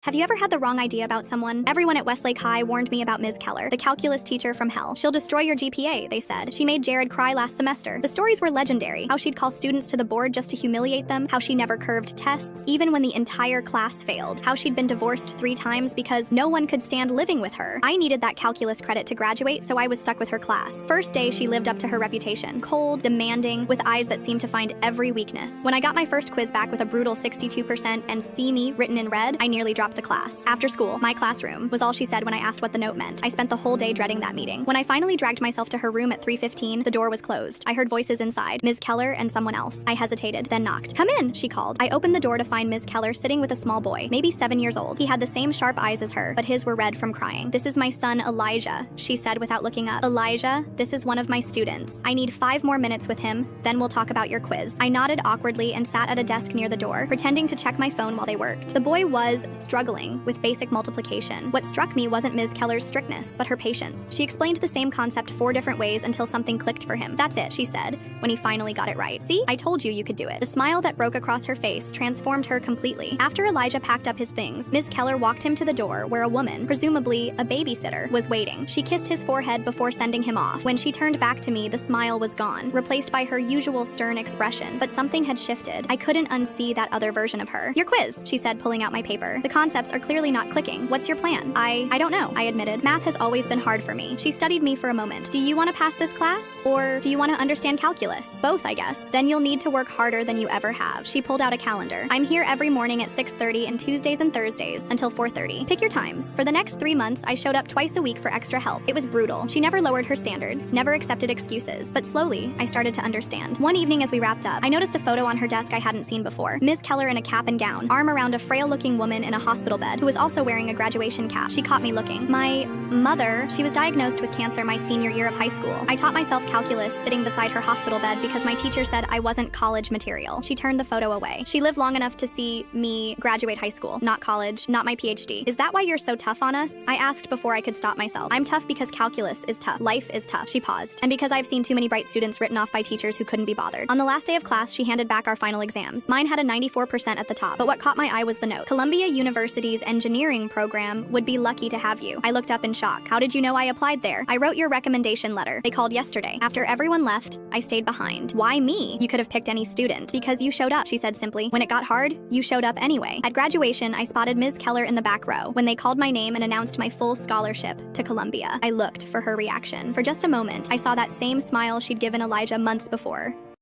Have you ever had the wrong idea about someone? Everyone at Westlake High warned me about Ms. Keller, the calculus teacher from hell. She'll destroy your GPA, they said. She made Jared cry last semester. The stories were legendary. How she'd call students to the board just to humiliate them. How she never curved tests, even when the entire class failed. How she'd been divorced 3 times because no one could stand living with her. I needed that calculus credit to graduate, so I was stuck with her class. First day, she lived up to her reputation. Cold, demanding, with eyes that seemed to find every weakness. When I got my first quiz back with a brutal 62% and "see me" written in red, I nearly dropped the class. After school, my classroom, was all she said when I asked what the note meant. I spent the whole day dreading that meeting. When I finally dragged myself to her room at 3:15, the door was closed. I heard voices inside, Ms. Keller and someone else. I hesitated, then knocked. "Come in," she called. I opened the door to find Ms. Keller sitting with a small boy, maybe 7 years old. He had the same sharp eyes as her, but his were red from crying. "This is my son, Elijah," she said without looking up. "Elijah, this is one of my students. I need 5 more minutes with him, then we'll talk about your quiz." I nodded awkwardly and sat at a desk near the door, pretending to check my phone while they worked. The boy was struggling with basic multiplication. What struck me wasn't Ms. Keller's strictness, but her patience. She explained the same concept 4 different ways until something clicked for him. "That's it," she said, when he finally got it right. "See, I told you could do it." The smile that broke across her face transformed her completely. After Elijah packed up his things, Ms. Keller walked him to the door where a woman, presumably a babysitter, was waiting. She kissed his forehead before sending him off. When she turned back to me, the smile was gone, replaced by her usual stern expression, but something had shifted. I couldn't unsee that other version of her. "Your quiz," she said, pulling out my paper. "The concepts are clearly not clicking. What's your plan?" I don't know," I admitted. "Math has always been hard for me." She studied me for a moment. "Do you want to pass this class? Or do you want to understand calculus?" "Both, I guess." "Then you'll need to work harder than you ever have." She pulled out a calendar. "I'm here every morning at 6:30 and Tuesdays and Thursdays until 4:30. Pick your times." For the next 3 months, I showed up twice a week for extra help. It was brutal. She never lowered her standards, never accepted excuses. But slowly, I started to understand. One evening as we wrapped up, I noticed a photo on her desk I hadn't seen before. Ms. Keller in a cap and gown, arm around a frail-looking woman in a hospital bed who was also wearing a graduation cap. She caught me looking. My mother, she was diagnosed with cancer my senior year of high school. I taught myself calculus sitting beside her hospital bed because my teacher said I wasn't college material. She turned the photo away. She lived long enough to see me graduate high school, not college, not my PhD. "Is that why you're so tough on us?" I asked before I could stop myself. "I'm tough because calculus is tough. Life is tough." She paused. "And because I've seen too many bright students written off by teachers who couldn't be bothered." On the last day of class, she handed back our final exams. Mine had a 94% at the top, but what caught my eye was the note. "Columbia University's engineering program would be lucky to have you." I looked up in shock. "How did you know I applied there?" "I wrote your recommendation letter. They called yesterday. After everyone left, I stayed behind." "Why me? You could have picked any student." "Because you showed up," she said simply. "When it got hard, you showed up anyway." At graduation, I spotted Ms. Keller in the back row when they called my name and announced my full scholarship to Columbia. I looked for her reaction. For just a moment, I saw that same smile she'd given Elijah months before.